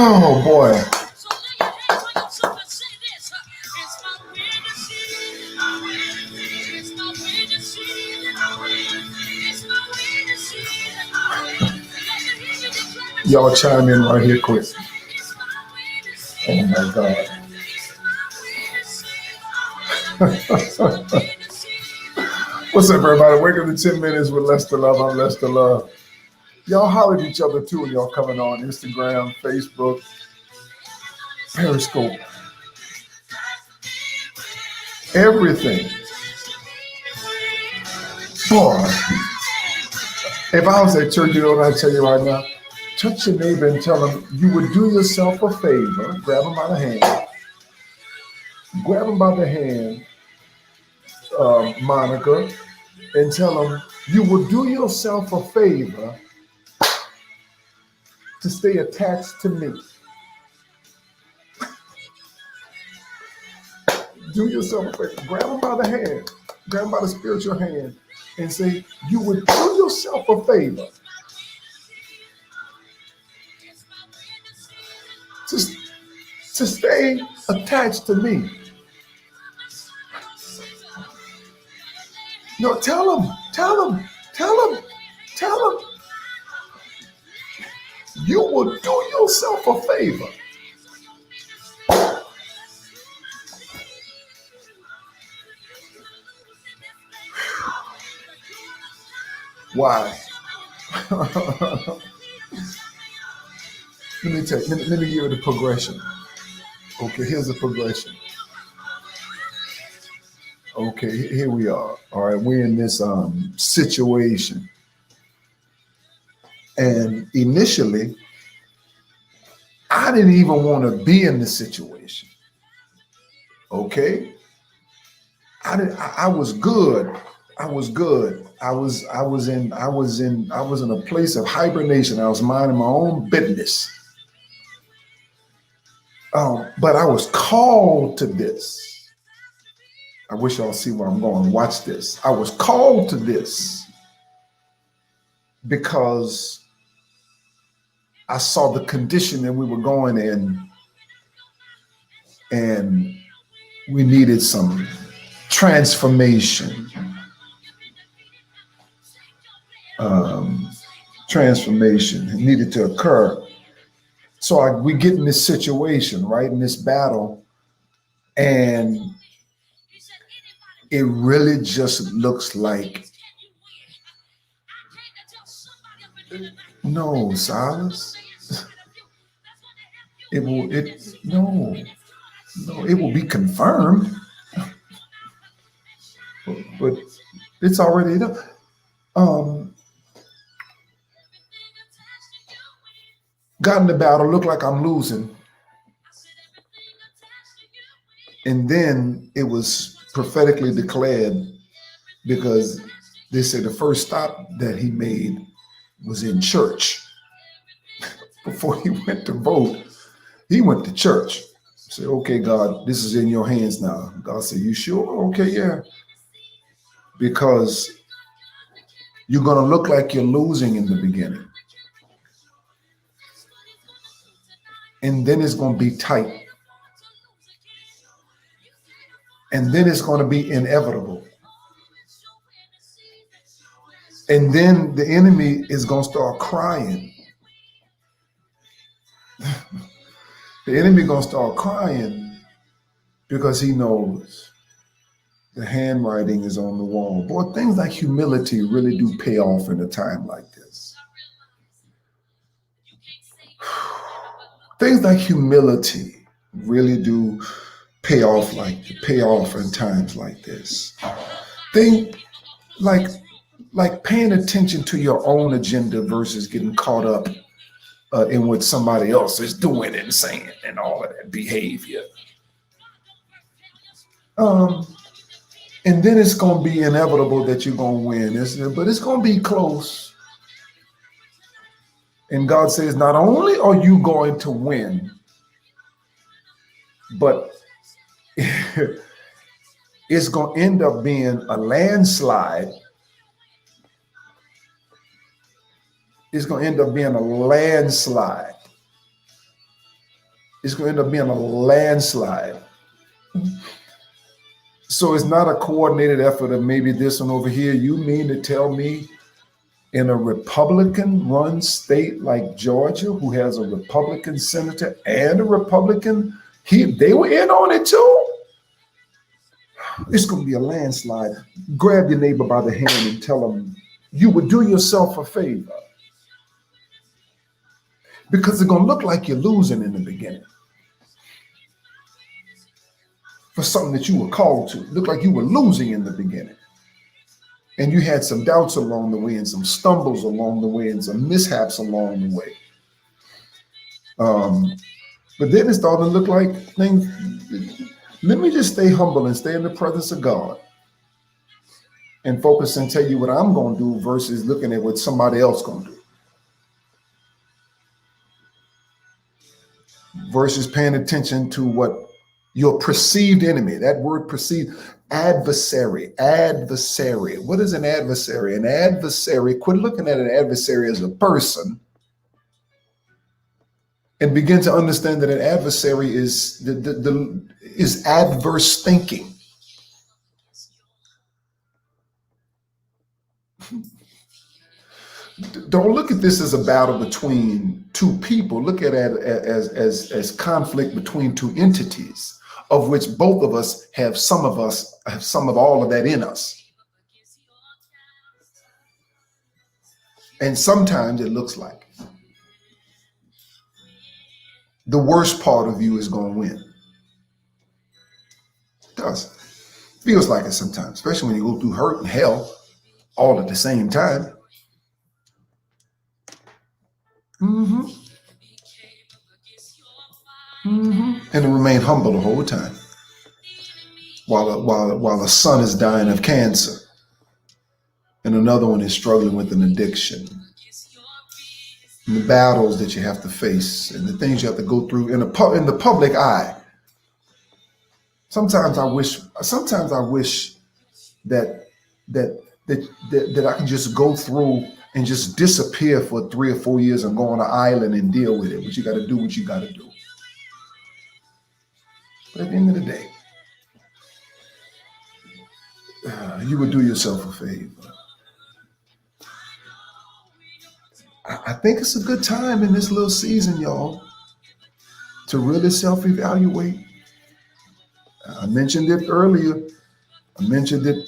Oh boy. Y'all chime in right here quick. Oh my God. What's up, everybody? Welcome to 10 Minutes with Lester Love. I'm Lester Love. Y'all holler at each other too when y'all coming on Instagram, Facebook, Periscope, everything. Boy, if I was at church, you know what I tell you right now? Touch your neighbor and tell them you would do yourself a favor. Grab them by the hand. Grab them by the hand, Monica, and tell them you would do yourself a favor to stay attached to me. Do yourself a favor. Grab them by the hand. Grab them by the spiritual hand and say, you would do yourself a favor to stay attached to me. No, tell them. You will do yourself a favor. Why? Let me tell you, let me give you the progression. Okay, here's the progression. Okay, here we are. All right, we're in this situation. And initially, I didn't even want to be in this situation. Okay? I was good. I was in a place of hibernation. I was minding my own business. But I was called to this. I wish y'all see where I'm going. Watch this. I was called to this because I saw the condition that we were going in, and we needed some transformation. Transformation needed to occur. So we get in this situation, right, in this battle, and it really just looks like, no, Silas. It will be confirmed, but it's already done. Got in the battle, looked like I'm losing. And then it was prophetically declared, because they said the first stop that he made was in church. Before he went to vote, he went to church. Said, okay, God, this is in your hands now. God said, you sure? Okay, yeah. Because you're going to look like you're losing in the beginning. And then it's going to be tight. And then it's going to be inevitable. And then the enemy is going to start crying. The enemy going to start crying because he knows the handwriting is on the wall. Boy, things like humility really do pay off in a time like this. Things like humility really do pay off in times like this. Think like paying attention to your own agenda versus getting caught up in what somebody else is doing and saying and all of that behavior. And then it's going to be inevitable that you're going to win, but it's going to be close. And God says, not only are you going to win, but it's going to end up being a landslide. It's going to end up being a landslide. It's going to end up being a landslide. So it's not a coordinated effort of maybe this one over here. You mean to tell me in a Republican run state like Georgia, who has a Republican senator and a Republican, they were in on it too? It's going to be a landslide. Grab your neighbor by the hand and tell them you would do yourself a favor. Because it's going to look like you're losing in the beginning. For something that you were called to. It looked like you were losing in the beginning. And you had some doubts along the way and some stumbles along the way and some mishaps along the way. But then it started to look like things. Let me just stay humble and stay in the presence of God and focus and tell you what I'm going to do versus looking at what somebody else going to do. Versus paying attention to what your perceived enemy, that word perceived, adversary. What is an adversary? An adversary, quit looking at an adversary as a person and begin to understand that an adversary is is adverse thinking. Don't look at this as a battle between two people. Look at it as conflict between two entities, of which both of us have some of all of that in us. And sometimes it looks like the worst part of you is going to win. It does. Feels like it sometimes, especially when you go through hurt and hell all at the same time. And to remain humble the whole time while a son is dying of cancer and another one is struggling with an addiction. And the battles that you have to face and the things you have to go through in the public eye. Sometimes I wish that I can just go through and just disappear for 3 or 4 years and go on an island and deal with it. But you got to do what you got to do. But at the end of the day, you would do yourself a favor. I think it's a good time in this little season, y'all, to really self-evaluate. I mentioned it earlier. I mentioned it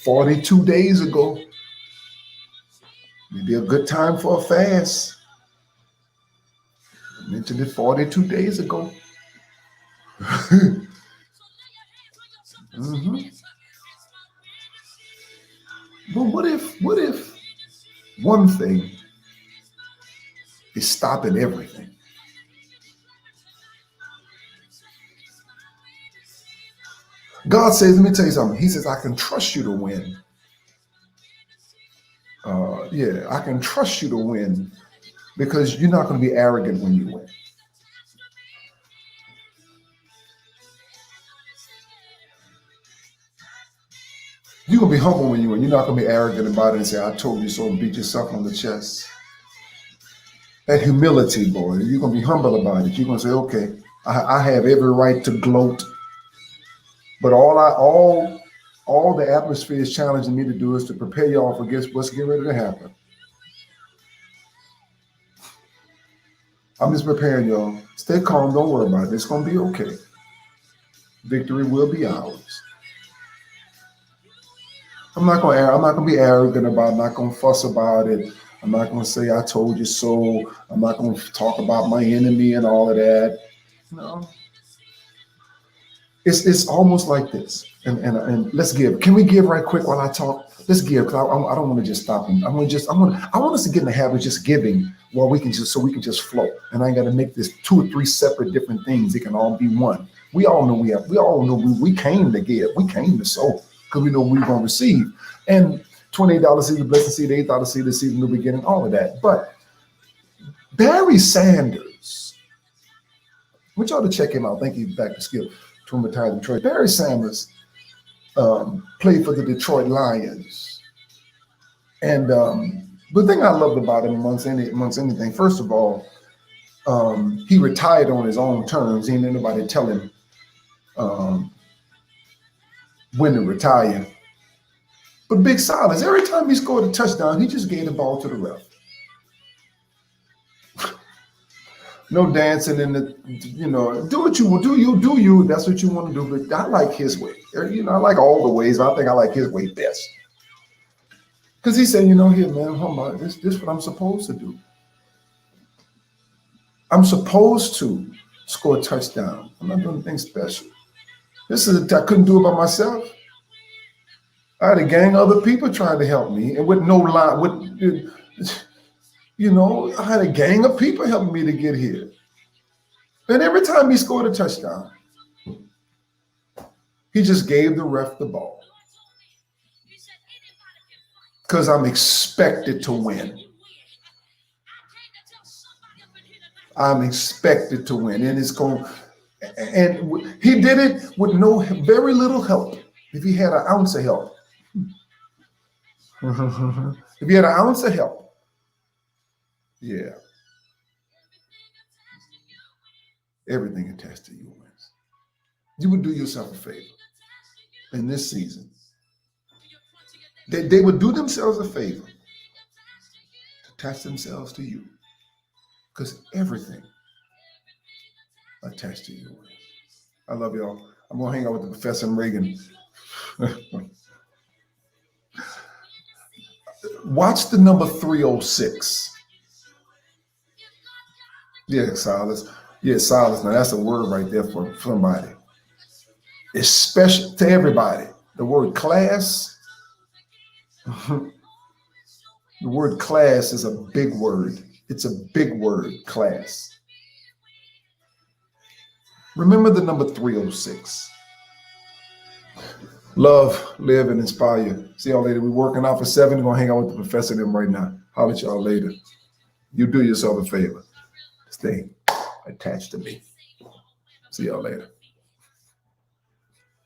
42 days ago. Maybe a good time for a fast. I mentioned it 42 days ago. But what if one thing is stopping everything? God says, let me tell you something. He says, I can trust you to win. I can trust you to win because you're not going to be arrogant when you win. You're going to be humble when you win. You're not going to be arrogant about it and say, I told you so, and beat yourself on the chest. That humility, boy, you're going to be humble about it. You're going to say, okay, I have every right to gloat. But all the atmosphere is challenging me to do is to prepare y'all for what's getting ready to happen. I'm just preparing y'all. Stay calm. Don't worry about it. It's going to be okay. Victory will be ours. I'm not going to be arrogant about it. I'm not going to fuss about it. I'm not going to say I told you so. I'm not going to talk about my enemy and all of that. No. It's almost like this. And let's give. Can we give right quick while I talk? Let's give, because I don't want to just stop. I want us to get in the habit of just giving while we can just flow. And I ain't got to make this 2 or 3 separate different things. It can all be one. We all know we came to give. We came to sow because we know we're going to receive. And $28 seed, the blessing seed, $8 seed, the seed, the new beginning, all of that. But Barry Sanders, I want y'all to check him out. Thank you, back to Skip. Detroit. Barry Sanders played for the Detroit Lions. And the thing I loved about him amongst anything, first of all, He retired on his own terms. He ain't let nobody tell him um, when to retire. But Big Silas, every time he scored a touchdown, he just gave the ball to the ref. No dancing in the, do what you will do. Do you. That's what you want to do. But I like his way. I like all the ways. But I think I like his way best. Because he said, here, man, hold on, this is what I'm supposed to do. I'm supposed to score a touchdown. I'm not doing anything special. I couldn't do it by myself. I had a gang of other people trying to help me, and with no line, I had a gang of people helping me to get here. And every time he scored a touchdown, he just gave the ref the ball. Because I'm expected to win. I'm expected to win. And he did it with very little help. If he had an ounce of help. If he had an ounce of help. Yeah. Everything attached to you wins. You would do yourself a favor in this season. They would do themselves a favor to attach themselves to you. Because everything attached to you wins. I love y'all. I'm going to hang out with the Professor and Reagan. Watch the number 306. Yeah, Silas. Yeah, Silas. Now that's a word right there for somebody. Especially to everybody. The word class. The word class is a big word. It's a big word, class. Remember the number 306. Love, live, and inspire. See y'all later. We're working out for 7. We're going to hang out with the professor and them right now. Holler at y'all later. You do yourself a favor. Stay attached to me. See y'all later.